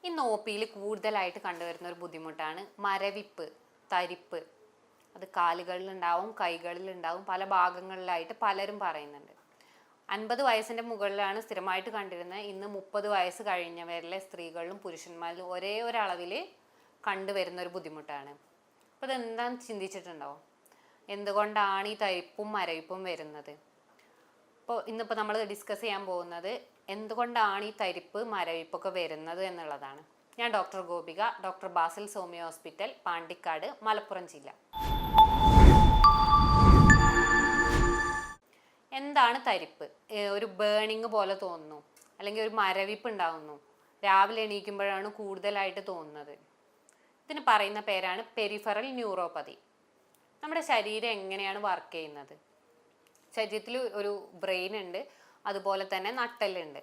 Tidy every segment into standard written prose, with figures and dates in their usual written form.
ഇന്ന് ഒ പിയിൽ കൂടുതലായിട്ട് കണ്ടുവരുന്ന ഒരു ബുദ്ധിമുട്ടാണ് മരവിപ്പ്, തരിപ്പ്. അത് കാലുകളിലുണ്ടാവും, കൈകളിലുണ്ടാവും, പല ഭാഗങ്ങളിലായിട്ട് പലരും പറയുന്നുണ്ട്. 50 വയസ്സിൻ്റെ മുകളിലാണ് സ്ഥിരമായിട്ട് കണ്ടിരുന്നത്. ഇന്ന് 30 വയസ്സ് കഴിഞ്ഞവരിലെ സ്ത്രീകളിലും പുരുഷന്മാരിലും ഒരേ ഒരളവിൽ കണ്ടുവരുന്ന ഒരു ബുദ്ധിമുട്ടാണ്. അപ്പോൾ ഇതെന്താണെന്ന് ചിന്തിച്ചിട്ടുണ്ടോ? എന്തുകൊണ്ടാണ് ഈ തരിപ്പും മരവിപ്പും വരുന്നത്? അപ്പോൾ ഇന്നിപ്പോൾ നമ്മൾ ഡിസ്കസ് ചെയ്യാൻ പോകുന്നത് എന്തുകൊണ്ടാണ് ഈ തരിപ്പ് മരവിപ്പൊക്കെ വരുന്നത് എന്നുള്ളതാണ്. ഞാൻ doctor Gopika, doctor Basil Soumya hospital, Pandikkad, Malappuram ജില്ല. എന്താണ് തരിപ്പ്? ഒരു ബേണിങ് പോലെ തോന്നുന്നു, അല്ലെങ്കിൽ ഒരു മരവിപ്പ് ഉണ്ടാകുന്നു, രാവിലെ എണീക്കുമ്പോഴാണ് കൂടുതലായിട്ട് തോന്നുന്നത്. ഇതിന് പറയുന്ന പേരാണ് പെരിഫറൽ ന്യൂറോപ്പതി. നമ്മുടെ ശരീരം എങ്ങനെയാണ് വർക്ക് ചെയ്യുന്നത്? ശരീരത്തിൽ ഒരു ബ്രെയിൻ ഉണ്ട്, അതുപോലെ തന്നെ നട്ടെല്ലുണ്ട്.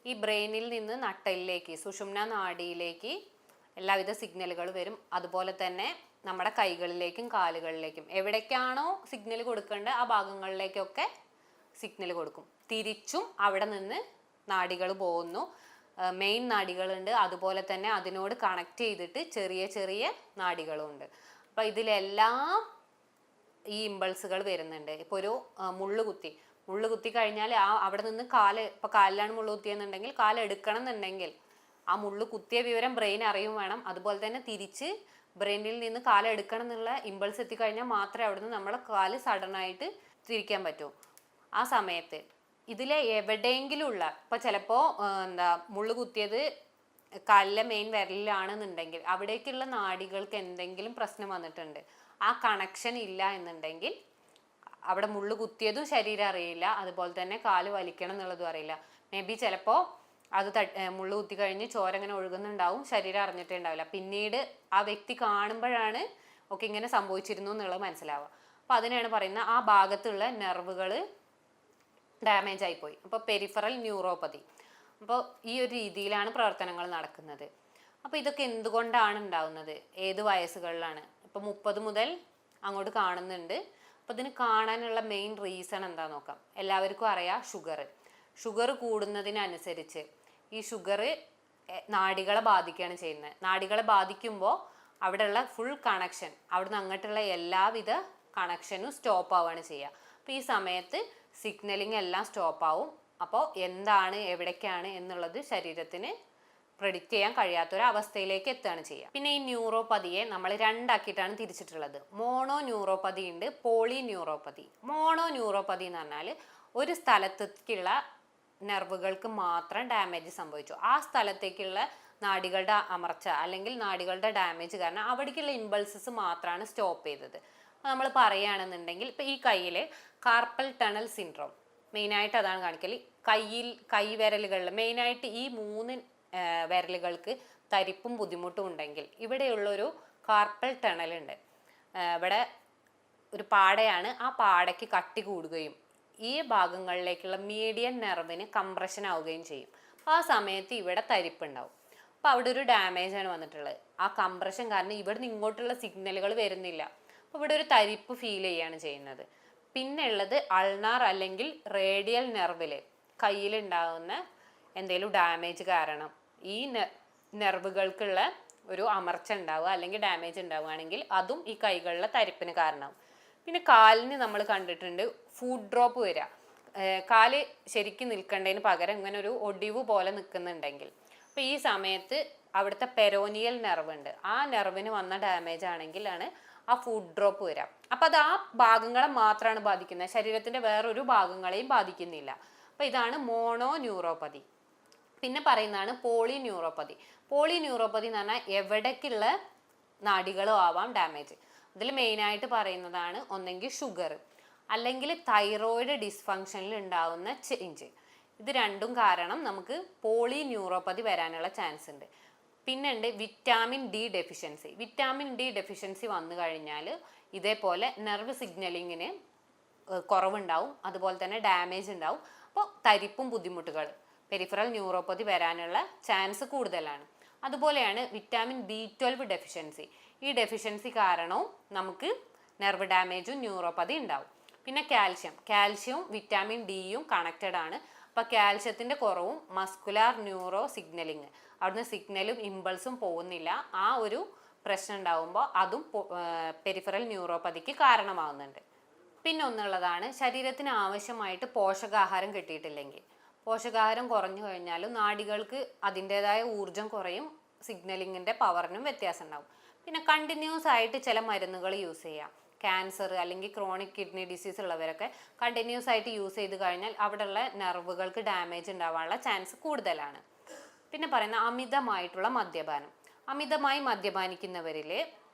ഈ ബ്രെയിനിൽ നിന്ന് നട്ടെല്ലിലേക്ക്, സുഷുമ്ന നാഡിയിലേക്ക് എല്ലാവിധ സിഗ്നലുകൾ വരും. അതുപോലെ തന്നെ നമ്മുടെ കൈകളിലേക്കും കാലുകളിലേക്കും എവിടേക്കാണോ സിഗ്നൽ കൊടുക്കേണ്ടത് ആ ഭാഗങ്ങളിലേക്കൊക്കെ സിഗ്നൽ കൊടുക്കും. തിരിച്ചും അവിടെ നിന്ന് നാഡികൾ പോകുന്നു. മെയിൻ നാഡികളുണ്ട്, അതുപോലെ തന്നെ അതിനോട് കണക്ട് ചെയ്തിട്ട് ചെറിയ ചെറിയ നാഡികളുണ്ട്. അപ്പോൾ ഇതിലെല്ലാം ഈ ഇമ്പൾസുകൾ വരുന്നുണ്ട്. ഇപ്പോൾ ഒരു മുള്ളു കുത്തി കഴിഞ്ഞാൽ അവിടെ നിന്ന് ഇപ്പോൾ കാലിലാണ് മുള്ളു കുത്തിയെന്നുണ്ടെങ്കിൽ കാല് എടുക്കണം എന്നുണ്ടെങ്കിൽ ആ മുള്ളു കുത്തിയ വിവരം ബ്രെയിൻ അറിയും വേണം. അതുപോലെ തന്നെ തിരിച്ച് ബ്രെയിനിൽ നിന്ന് കാല് എടുക്കണം എന്നുള്ള ഇമ്പൾസ് എത്തിക്കഴിഞ്ഞാൽ മാത്രമേ അവിടെ നിന്ന് നമ്മളെ കാല് സഡനായിട്ട് തിരിക്കാൻ പറ്റൂ. ആ സമയത്ത് ഇതിലെ എവിടെയെങ്കിലും ഉള്ള, ഇപ്പോൾ ചിലപ്പോൾ മുള്ളു കുത്തിയത് കാലിലെ മെയിൻ വിരലിലാണെന്നുണ്ടെങ്കിൽ അവിടേക്കുള്ള നാഡികൾക്ക് എന്തെങ്കിലും പ്രശ്നം വന്നിട്ടുണ്ട്, ആ കണക്ഷൻ ഇല്ല എന്നുണ്ടെങ്കിൽ അവിടെ മുള്ളു കുത്തിയതും ശരീരം അറിയില്ല, അതുപോലെ തന്നെ കാല് വലിക്കണം എന്നുള്ളതും അറിയില്ല. മേ ബി ചിലപ്പോൾ അത് മുള്ളു കുത്തി കഴിഞ്ഞ് ചോര ഇങ്ങനെ ഒഴുകുന്നുണ്ടാവും, ശരീരം അറിഞ്ഞിട്ടേ ഉണ്ടാവില്ല. പിന്നീട് ആ വ്യക്തി കാണുമ്പോഴാണ് ഒക്കെ ഇങ്ങനെ സംഭവിച്ചിരുന്നു എന്നുള്ളത് മനസ്സിലാവുക. അപ്പോൾ അതിനാണ് പറയുന്നത് ആ ഭാഗത്തുള്ള നെർവുകൾ ഡാമേജ് ആയിപ്പോയി. അപ്പോൾ പെരിഫറൽ ന്യൂറോപ്പതി. അപ്പോൾ ഈ ഒരു രീതിയിലാണ് പ്രവർത്തനങ്ങൾ നടക്കുന്നത്. അപ്പോൾ ഇതൊക്കെ എന്തുകൊണ്ടാണ് ഉണ്ടാവുന്നത്? ഏത് വയസ്സുകളിലാണ്? ഇപ്പോൾ 30 മുതൽ അങ്ങോട്ട് കാണുന്നുണ്ട്. അപ്പോൾ ഇതിന് കാണാനുള്ള മെയിൻ റീസൺ എന്താ നോക്കാം. എല്ലാവർക്കും അറിയാം, ഷുഗർ കൂടുന്നതിനനുസരിച്ച് ഈ ഷുഗർ നാഡികളെ ബാധിക്കുകയാണ് ചെയ്യുന്നത്. നാഡികളെ ബാധിക്കുമ്പോൾ അവിടെയുള്ള ഫുൾ കണക്ഷൻ, അവിടുന്ന് അങ്ങോട്ടുള്ള എല്ലാവിധ കണക്ഷനും സ്റ്റോപ്പ് ആവുകയാണ് ചെയ്യുക. അപ്പോൾ ഈ സമയത്ത് സിഗ്നലിംഗ് എല്ലാം സ്റ്റോപ്പ് ആവും. അപ്പോൾ എന്താണ് എവിടേക്കാണ് എന്നുള്ളത് ശരീരത്തിന് പ്രെഡിക്റ്റ് ചെയ്യാൻ കഴിയാത്തൊരവസ്ഥയിലേക്ക് എത്തുകയാണ് ചെയ്യുക. പിന്നെ ഈ ന്യൂറോപ്പതിയെ നമ്മൾ രണ്ടാക്കിയിട്ടാണ് തിരിച്ചിട്ടുള്ളത്. മോണോ ന്യൂറോപ്പതി ഉണ്ട്, പോളി ന്യൂറോപ്പതി. മോണോ ന്യൂറോപ്പതി എന്ന് പറഞ്ഞാൽ ഒരു സ്ഥലത്തേക്കുള്ള നെർവുകൾക്ക് മാത്രം ഡാമേജ് സംഭവിച്ചു. ആ സ്ഥലത്തേക്കുള്ള നാഡികളുടെ അമർച്ച അല്ലെങ്കിൽ നാഡികളുടെ ഡാമേജ് കാരണം അവിടേക്കുള്ള ഇമ്പൾസസ് മാത്രമാണ് സ്റ്റോപ്പ് ചെയ്തത്. നമ്മൾ പറയുകയാണെന്നുണ്ടെങ്കിൽ ഇപ്പോൾ ഈ കയ്യിൽ കാർപ്പൽ ടണൽ സിൻഡ്രോം മെയിനായിട്ട് അതാണ് കാണിക്കല്. കൈ വിരലുകളിൽ മെയിനായിട്ട് ഈ 3 വിരലുകൾക്ക് തരിപ്പും ബുദ്ധിമുട്ടും ഉണ്ടെങ്കിൽ ഇവിടെയുള്ളൊരു കാർപ്പൽ ടണൽ ഉണ്ട്. ഇവിടെ ഒരു പാടയാണ്, ആ പാടയ്ക്ക് കട്ടി കൂടുകയും ഈ ഭാഗങ്ങളിലേക്കുള്ള മീഡിയൻ നെർവിന് കംപ്രഷൻ ആവുകയും ചെയ്യും. അപ്പോൾ ആ സമയത്ത് ഇവിടെ തരിപ്പുണ്ടാവും. അപ്പോൾ അവിടെ ഒരു ഡാമേജാണ് വന്നിട്ടുള്ളത്. ആ കംപ്രഷൻ കാരണം ഇവിടെ നിന്ന് ഇങ്ങോട്ടുള്ള സിഗ്നലുകൾ വരുന്നില്ല. അപ്പോൾ ഇവിടെ ഒരു തരിപ്പ് ഫീൽ ചെയ്യുകയാണ് ചെയ്യുന്നത്. പിന്നെ ഉള്ളത് അൾനാർ അല്ലെങ്കിൽ റേഡിയൽ നെർവിൽ കയ്യിലുണ്ടാകുന്ന എന്തെങ്കിലും ഡാമേജ് കാരണം ഈ നെർവുകൾക്കുള്ള ഒരു അമർച്ച ഉണ്ടാവുക അല്ലെങ്കിൽ ഡാമേജ് ഉണ്ടാവുകയാണെങ്കിൽ അതും ഈ കൈകളിലെ തരിപ്പിന് കാരണമാവും. പിന്നെ കാലിന് നമ്മൾ കണ്ടിട്ടുണ്ട് ഫുഡ് ഡ്രോപ്പ് വരിക. കാല് ശരിക്കും നിൽക്കേണ്ടതിന് പകരം ഇങ്ങനെ ഒരു ഒടിവ് പോലെ നിൽക്കുന്നുണ്ടെങ്കിൽ അപ്പോൾ ഈ സമയത്ത് അവിടുത്തെ പെരോനിയൽ നെർവ് ഉണ്ട്, ആ നെർവിന് വന്ന ഡാമേജ് ആണെങ്കിലാണ് ആ ഫുഡ് ഡ്രോപ്പ് വരാം. അപ്പോൾ അത് ആ ഭാഗങ്ങളെ മാത്രമാണ് ബാധിക്കുന്നത്, ശരീരത്തിൻ്റെ വേറൊരു ഭാഗങ്ങളെയും ബാധിക്കുന്നില്ല. അപ്പോൾ ഇതാണ് മോണോ ന്യൂറോപ്പതി. പിന്നെ പറയുന്നതാണ് പോളി ന്യൂറോപ്പതി. പോളി ന്യൂറോപ്പതി എന്ന് പറഞ്ഞാൽ എവിടേക്കുള്ള നാഡികളും ആവാം ഡാമേജ്. അതിൽ മെയിനായിട്ട് പറയുന്നതാണ് ഒന്നെങ്കിൽ ഷുഗർ അല്ലെങ്കിൽ തൈറോയിഡ് ഡിസ്ഫങ്ഷനിൽ ഉണ്ടാവുന്ന ചേഞ്ച്. ഇത് രണ്ടും കാരണം നമുക്ക് പോളി ന്യൂറോപ്പതി വരാനുള്ള ചാൻസ് ഉണ്ട്. പിന്നെ ഉണ്ട് vitamin D deficiency. Vitamin D deficiency വന്നു കഴിഞ്ഞാൽ ഇതേപോലെ നെർവ് സിഗ്നലിങ്ങിന് കുറവുണ്ടാവും, അതുപോലെ തന്നെ ഡാമേജ് ഉണ്ടാവും. അപ്പോൾ തരിപ്പും ബുദ്ധിമുട്ടുകൾ പെരിഫറൽ ന്യൂറോപ്പതി വരാനുള്ള ചാൻസ് കൂടുതലാണ്. അതുപോലെയാണ് വിറ്റാമിൻ B12 ഡെഫിഷ്യൻസി. ഈ ഡെഫിഷ്യൻസി കാരണവും നമുക്ക് നെർവ് ഡാമേജും ന്യൂറോപ്പതി ഉണ്ടാവും. പിന്നെ കാൽഷ്യവും വിറ്റാമിൻ ഡിയും കണക്റ്റഡ് ആണ്. അപ്പം കാൽഷ്യത്തിൻ്റെ കുറവും മസ്കുലാർ ന്യൂറോ സിഗ്നലിങ്, അവിടുന്ന് സിഗ്നലും ഇമ്പൾസും പോകുന്നില്ല, ആ ഒരു പ്രശ്നം ഉണ്ടാകുമ്പോൾ അതും പെരിഫറൽ ന്യൂറോപ്പതിക്ക് കാരണമാവുന്നുണ്ട്. പിന്നെ ഒന്നുള്ളതാണ് ശരീരത്തിന് ആവശ്യമായിട്ട് പോഷകാഹാരം കിട്ടിയിട്ടില്ലെങ്കിൽ. പോഷകാഹാരം കുറഞ്ഞു കഴിഞ്ഞാലും നാഡികൾക്ക് അതിൻ്റെതായ ഊർജം കുറയും, സിഗ്നലിങ്ങിൻ്റെ പവറിനും വ്യത്യാസം ഉണ്ടാവും. പിന്നെ കണ്ടിന്യൂസ് ആയിട്ട് ചില മരുന്നുകൾ യൂസ് ചെയ്യാം. ക്യാൻസർ അല്ലെങ്കിൽ ക്രോണിക് കിഡ്നി ഡിസീസ് ഉള്ളവരൊക്കെ കണ്ടിന്യൂസ് ആയിട്ട് യൂസ് ചെയ്ത് കഴിഞ്ഞാൽ അവിടെയുള്ള നെർവുകൾക്ക് ഡാമേജ് ഉണ്ടാവാനുള്ള ചാൻസ് കൂടുതലാണ്. പിന്നെ പറയുന്ന അമിതമായിട്ടുള്ള മദ്യപാനം. അമിതമായി മദ്യപാനിക്കുന്നവരിൽ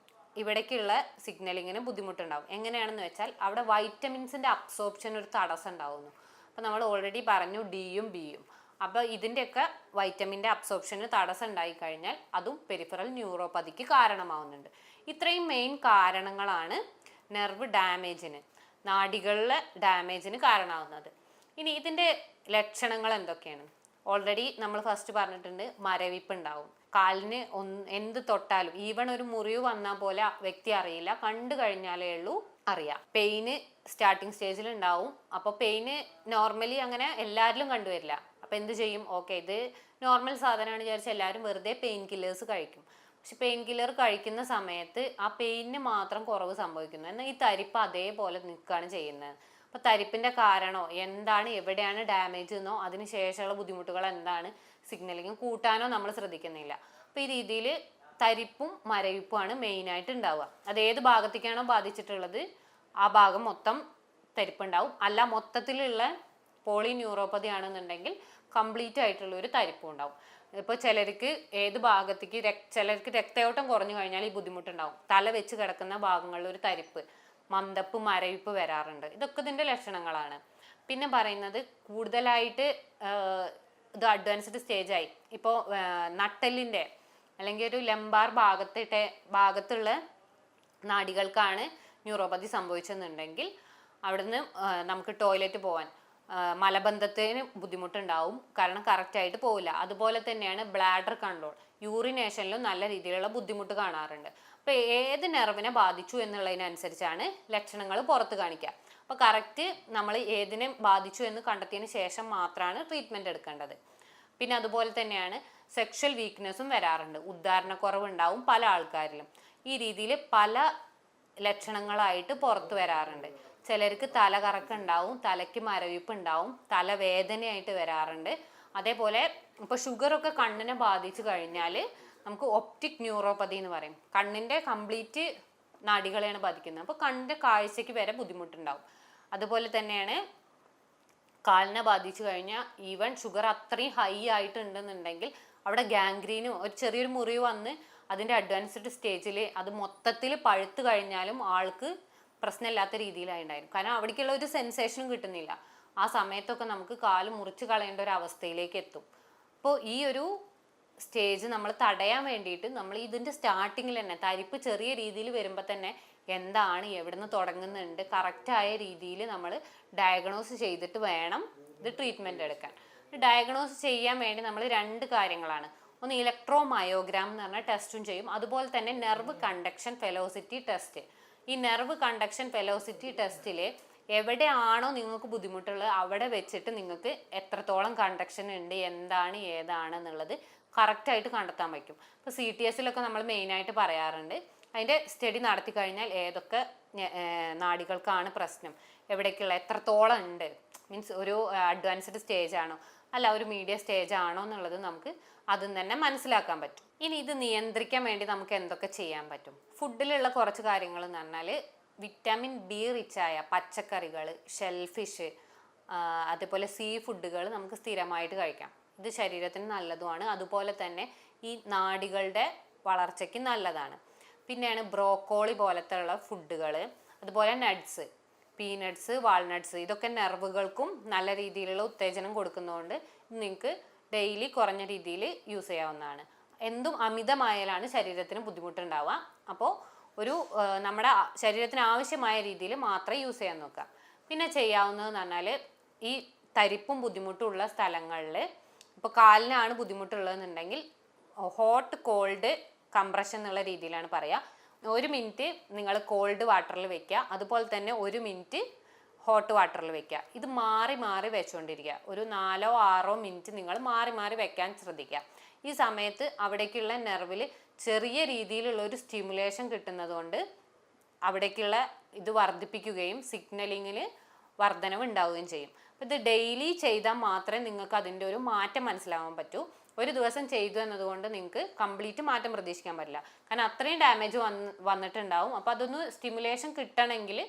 ഇവിടേക്കുള്ള സിഗ്നലിങ്ങിന് ബുദ്ധിമുട്ടുണ്ടാവും. എങ്ങനെയാണെന്ന് വെച്ചാൽ അവിടെ വൈറ്റമിൻസിൻ്റെ അബ്സോർപ്ഷൻ ഒരു തടസ്സം ഉണ്ടാവുന്നു. അപ്പോൾ നമ്മൾ ഓൾറെഡി പറഞ്ഞു ഡിയും ബിയും. അപ്പോൾ ഇതിൻ്റെയൊക്കെ വൈറ്റമിൻ്റെ അബ്സോർപ്ഷന് തടസ്സം ഉണ്ടായി കഴിഞ്ഞാൽ അതും പെരിഫറൽ ന്യൂറോപ്പതിക്ക് കാരണമാവുന്നുണ്ട്. ഇത്രയും മെയിൻ കാരണങ്ങളാണ് നെർവ് ഡാമേജിന്, നാഡികളിലെ ഡാമേജിന് കാരണമാവുന്നത്. ഇനി ഇതിൻ്റെ ലക്ഷണങ്ങൾ എന്തൊക്കെയാണ്? ഓൾറെഡി നമ്മൾ ഫസ്റ്റ് പറഞ്ഞിട്ടുണ്ട്, മരവിപ്പ് ഉണ്ടാവും. കാലിന് എന്ത് തൊട്ടാലും, ഈവൺ ഒരു മുറിവ് വന്നാൽ പോലെ വ്യക്തി അറിയില്ല, കണ്ടു കഴിഞ്ഞാലേ ഉള്ളൂ അറിയാം. പെയിന് സ്റ്റാർട്ടിങ് സ്റ്റേജിൽ ഉണ്ടാവും. അപ്പോൾ പെയിന് നോർമലി അങ്ങനെ എല്ലാവരിലും കണ്ടുവരില്ല. അപ്പോൾ എന്ത് ചെയ്യും? ഓക്കെ, ഇത് നോർമൽ സാധനമാണ് വിചാരിച്ച് എല്ലാവരും വെറുതെ പെയിൻ കില്ലേഴ്സ് കഴിക്കും. പക്ഷെ പെയിൻ കില്ലർ കഴിക്കുന്ന സമയത്ത് ആ പെയിനിന് മാത്രം കുറവ് സംഭവിക്കുന്നു, എന്നാൽ ഈ തരിപ്പ് അതേപോലെ നിൽക്കുകയാണ് ചെയ്യുന്നത്. അപ്പോൾ തരിപ്പിൻ്റെ കാരണമോ എന്താണ്, എവിടെയാണ് ഡാമേജ് എന്നോ അതിന് ശേഷമുള്ള ബുദ്ധിമുട്ടുകൾ എന്താണ്, സിഗ്നലിങ് കൂട്ടാനോ നമ്മൾ ശ്രദ്ധിക്കുന്നില്ല. അപ്പോൾ ഈ രീതിയിൽ തരിപ്പും മരവിപ്പുമാണ് മെയിനായിട്ട് ഉണ്ടാവുക. അത് ഏത് ഭാഗത്തേക്കാണോ ബാധിച്ചിട്ടുള്ളത് ആ ഭാഗം മൊത്തം തരിപ്പുണ്ടാവും. അല്ല മൊത്തത്തിലുള്ള പോളിന്യൂറോപ്പതി ആണെന്നുണ്ടെങ്കിൽ കംപ്ലീറ്റ് ആയിട്ടുള്ള ഒരു തരിപ്പും ഉണ്ടാവും. ഇപ്പോൾ ചിലർക്ക് ഏത് ഭാഗത്തേക്ക് ചിലർക്ക് രക്തയോട്ടം കുറഞ്ഞു കഴിഞ്ഞാൽ ഈ ബുദ്ധിമുട്ടുണ്ടാവും. തല വെച്ച് കിടക്കുന്ന ഭാഗങ്ങളിൽ ഒരു തരിപ്പ്, മന്ദപ്പ്, മരവിപ്പ് വരാറുണ്ട്. ഇതൊക്കെ ഇതിൻ്റെ ലക്ഷണങ്ങളാണ്. പിന്നെ പറയുന്നത് കൂടുതലായിട്ട് ഇത് അഡ്വാൻസ്ഡ് സ്റ്റേജായി, ഇപ്പോൾ നട്ടെല്ലിൻ്റെ അല്ലെങ്കിൽ ഒരു ലംബാർ ഭാഗത്തുള്ള നാഡികൾക്കാണ് ന്യൂറോപ്പതി സംഭവിച്ചെന്നുണ്ടെങ്കിൽ അവിടുന്ന് നമുക്ക് ടോയ്ലറ്റ് പോകാൻ, മലബന്ധത്തിന് ബുദ്ധിമുട്ടുണ്ടാവും, കാരണം കറക്റ്റായിട്ട് പോവില്ല. അതുപോലെ തന്നെയാണ് ബ്ലാഡർ കൺട്രോൾ, യൂറിനേഷനിലും നല്ല രീതിയിലുള്ള ബുദ്ധിമുട്ട് കാണാറുണ്ട്. അപ്പോൾ ഏത് നെർവിനെ ബാധിച്ചു എന്നുള്ളതിനനുസരിച്ചാണ് ലക്ഷണങ്ങൾ പുറത്ത് കാണിക്കുക. അപ്പോൾ കറക്റ്റ് നമ്മൾ ഏതിനെ ബാധിച്ചു എന്ന് കണ്ടെത്തിയതിന് ശേഷം മാത്രമാണ് ട്രീറ്റ്മെൻറ്റ് എടുക്കേണ്ടത്. പിന്നെ അതുപോലെ തന്നെയാണ് സെക്ഷൽ വീക്ക്നെസ്സും വരാറുണ്ട്, ഉദ്ധാരണക്കുറവുണ്ടാവും പല ആൾക്കാരിലും. ഈ രീതിയിൽ പല ലക്ഷണങ്ങളായിട്ട് പുറത്ത് വരാറുണ്ട്. ചിലർക്ക് തല കറക്കുണ്ടാവും, തലയ്ക്ക് മരവിപ്പ് ഉണ്ടാവും, തലവേദനയായിട്ട് വരാറുണ്ട്. അതേപോലെ ഇപ്പോൾ ഷുഗറൊക്കെ കണ്ണിനെ ബാധിച്ചു കഴിഞ്ഞാൽ നമുക്ക് ഒപ്റ്റിക് ന്യൂറോപ്പതി എന്ന് പറയും. കണ്ണിൻ്റെ കംപ്ലീറ്റ് നാഡികളെയാണ് ബാധിക്കുന്നത്. അപ്പോൾ കണ്ണിൻ്റെ കാഴ്ചയ്ക്ക് വരെ ബുദ്ധിമുട്ടുണ്ടാവും. അതുപോലെ തന്നെയാണ് കാലിനെ ബാധിച്ചു കഴിഞ്ഞാൽ ഈവൻ ഷുഗർ അത്രയും ഹൈ ആയിട്ടുണ്ടെന്നുണ്ടെങ്കിൽ അവിടെ ഗാംഗ്രീനും ഒരു ചെറിയൊരു മുറിവ് വന്ന് അതിൻ്റെ അഡ്വാൻസ്ഡ് സ്റ്റേജിൽ അത് മൊത്തത്തിൽ പഴുത്ത് കഴിഞ്ഞാലും ആൾക്ക് പ്രശ്നമില്ലാത്ത രീതിയിലായിട്ടുണ്ടായിരുന്നു. കാരണം അവിടേക്കുള്ള ഒരു സെൻസേഷനും കിട്ടുന്നില്ല. ആ സമയത്തൊക്കെ നമുക്ക് കാല് മുറിച്ച് കളയേണ്ട ഒരു അവസ്ഥയിലേക്ക് എത്തും. അപ്പോൾ ഈ ഒരു സ്റ്റേജ് നമ്മൾ തടയാൻ വേണ്ടിയിട്ട് നമ്മൾ ഇതിൻ്റെ സ്റ്റാർട്ടിങ്ങിൽ തന്നെ തരിപ്പ് ചെറിയ രീതിയിൽ വരുമ്പോൾ തന്നെ എന്താണ്, എവിടെ നിന്ന് തുടങ്ങുന്നുണ്ട്, കറക്റ്റായ രീതിയിൽ നമ്മൾ ഡയഗ്നോസ് ചെയ്തിട്ട് വേണം ഇത് ട്രീറ്റ്മെൻറ്റ് എടുക്കാൻ. ഡയഗ്നോസ് ചെയ്യാൻ വേണ്ടി നമ്മൾ 2 കാര്യങ്ങളാണ്. ഒന്ന് ഇലക്ട്രോ മയോഗ്രാം എന്ന് പറഞ്ഞ ടെസ്റ്റും ചെയ്യും. അതുപോലെ തന്നെ നെർവ് കണ്ടക്ഷൻ വെലോസിറ്റി ടെസ്റ്റ്. ഈ നെർവ് കണ്ടക്ഷൻ വെലോസിറ്റി ടെസ്റ്റിൽ എവിടെയാണോ നിങ്ങൾക്ക് ബുദ്ധിമുട്ടുള്ളത് അവിടെ വെച്ചിട്ട് നിങ്ങൾക്ക് എത്രത്തോളം കണ്ടക്ഷൻ ഉണ്ട്, എന്താണ്, ഏതാണെന്നുള്ളത് കറക്റ്റായിട്ട് കണ്ടെത്താൻ പറ്റും. ഇപ്പോൾ CTSലൊക്കെ നമ്മൾ മെയിനായിട്ട് പറയാറുണ്ട്, അതിൻ്റെ സ്റ്റഡി നടത്തി കഴിഞ്ഞാൽ ഏതൊക്കെ നാഡികൾക്കാണ് പ്രശ്നം, എവിടേക്കുള്ള എത്രത്തോളം ഉണ്ട്, മീൻസ് ഒരു അഡ്വാൻസ്ഡ് സ്റ്റേജ് ആണോ അല്ല ഒരു മീഡിയം സ്റ്റേജ് ആണോ എന്നുള്ളത് നമുക്ക് അതും തന്നെ മനസ്സിലാക്കാൻ പറ്റും. ഇനി ഇത് നിയന്ത്രിക്കാൻ വേണ്ടി നമുക്ക് എന്തൊക്കെ ചെയ്യാൻ പറ്റും? ഫുഡിലുള്ള കുറച്ച് കാര്യങ്ങൾ എന്ന് പറഞ്ഞാൽ വിറ്റാമിൻ B റിച്ചായ പച്ചക്കറികൾ, ഷെൽഫിഷ്, അതേപോലെ സീ ഫുഡുകൾ നമുക്ക് സ്ഥിരമായിട്ട് കഴിക്കാം. ഇത് ശരീരത്തിന് നല്ലതുമാണ്. അതുപോലെ തന്നെ ഈ നാഡികളുടെ വളർച്ചയ്ക്ക് നല്ലതാണ്. പിന്നെയാണ് ബ്രോക്കോളി പോലത്തെ ഉള്ള ഫുഡുകൾ, അതുപോലെ നട്ട്സ്, പീനട്ട്സ്, വാൾനട്ട്സ്, ഇതൊക്കെ നെർവുകൾക്കും നല്ല രീതിയിലുള്ള ഉത്തേജനം കൊടുക്കുന്നതുകൊണ്ട് നിങ്ങൾക്ക് ഡെയിലി കുറഞ്ഞ രീതിയിൽ യൂസ് ചെയ്യാവുന്നതാണ്. എന്തും അമിതമായാലാണ് ശരീരത്തിന് ബുദ്ധിമുട്ടുണ്ടാവുക. അപ്പോൾ ഒരു നമ്മുടെ ശരീരത്തിന് ആവശ്യമായ രീതിയിൽ മാത്രമേ യൂസ് ചെയ്യാൻ നോക്കുക. പിന്നെ ചെയ്യാവുന്നതെന്ന് പറഞ്ഞാൽ ഈ തരിപ്പും ബുദ്ധിമുട്ടും ഉള്ള സ്ഥലങ്ങളിൽ, ഇപ്പോൾ കാലിനാണ് ബുദ്ധിമുട്ടുള്ളതെന്നുണ്ടെങ്കിൽ ഹോട്ട് കോൾഡ് കംപ്രഷൻ എന്നുള്ള രീതിയിലാണ് പറയുക. 1 മിനിറ്റ് നിങ്ങൾ കോൾഡ് വാട്ടറിൽ വെക്കുക, അതുപോലെ തന്നെ 1 മിനിറ്റ് ഹോട്ട് വാട്ടറിൽ വെക്കുക. ഇത് മാറി മാറി വെച്ചുകൊണ്ടിരിക്കുക. ഒരു 4-6 മിനിറ്റ് നിങ്ങൾ മാറി മാറി വെക്കാൻ ശ്രദ്ധിക്കുക. ഈ സമയത്ത് അവിടേക്കുള്ള നെർവിൽ ചെറിയ രീതിയിലുള്ള ഒരു സ്റ്റിമുലേഷൻ കിട്ടുന്നത് കൊണ്ട് അവിടേക്കുള്ള ഇത് വർദ്ധിപ്പിക്കുകയും സിഗ്നലിങ്ങിൽ വർധനവ് ഉണ്ടാവുകയും ചെയ്യും. അപ്പോൾ ഇത് ഡെയിലി ചെയ്താൽ മാത്രമേ നിങ്ങൾക്ക് അതിൻ്റെ ഒരു മാറ്റം മനസ്സിലാവാൻ പറ്റൂ. ഒരു ദിവസം ചെയ്തു എന്നതുകൊണ്ട് നിങ്ങൾക്ക് കംപ്ലീറ്റ് മാറ്റം പ്രതീക്ഷിക്കാൻ പറ്റില്ല. കാരണം അത്രയും ഡാമേജ് വന്നിട്ടുണ്ടാവും. അപ്പോൾ അതൊന്ന് സ്റ്റിമുലേഷൻ കിട്ടണമെങ്കിൽ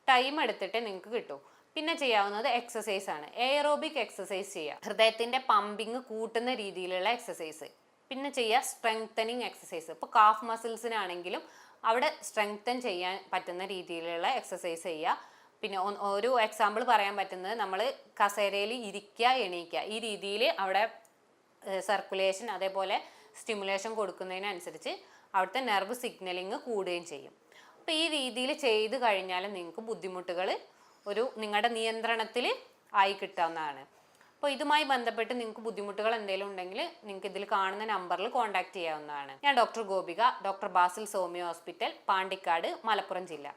ടൈം എടുത്തിട്ടേ നിങ്ങൾക്ക് കിട്ടൂ. പിന്നെ ചെയ്യാവുന്നത് എക്സസൈസ് ആണ്. എയറോബിക് എക്സസൈസ് ചെയ്യുക. ഹൃദയത്തിൻ്റെ പമ്പിങ് കൂട്ടുന്ന രീതിയിലുള്ള എക്സസൈസ്. പിന്നെ ചെയ്യുക സ്ട്രെങ്തനിങ് എക്സസൈസ്. ഇപ്പോൾ കാഫ് മസിൽസിനാണെങ്കിലും അവിടെ സ്ട്രെങ്തൻ ചെയ്യാൻ പറ്റുന്ന രീതിയിലുള്ള എക്സസൈസ് ചെയ്യുക. പിന്നെ ഒരു എക്സാമ്പിൾ പറയാൻ പറ്റുന്നത് നമ്മൾ കസേരയിൽ ഇരിക്കുക, എണീക്കുക, ഈ രീതിയിൽ അവിടെ സർക്കുലേഷൻ അതേപോലെ സ്റ്റിമുലേഷൻ കൊടുക്കുന്നതിനനുസരിച്ച് അവിടുത്തെ നെർവ് സിഗ്നലിങ് കൂടുകയും ചെയ്യും. അപ്പോൾ ഈ രീതിയിൽ ചെയ്ത് കഴിഞ്ഞാൽ നിങ്ങൾക്ക് ബുദ്ധിമുട്ടുകൾ നിങ്ങളുടെ നിയന്ത്രണത്തിൽ ആയി കിട്ടാവുന്നതാണ്. അപ്പോൾ ഇതുമായി ബന്ധപ്പെട്ട് നിങ്ങൾക്ക് ബുദ്ധിമുട്ടുകൾ എന്തെങ്കിലും ഉണ്ടെങ്കിൽ നിങ്ങൾക്ക് ഇതിൽ കാണുന്ന നമ്പറിൽ കോൺടാക്ട് ചെയ്യാവുന്നതാണ്. ഞാൻ ഡോക്ടർ ഗോപിക, ഡോക്ടർ ബാസിൽ സോമിയോ ഹോസ്പിറ്റൽ, പാണ്ടിക്കാട്, മലപ്പുറം ജില്ല.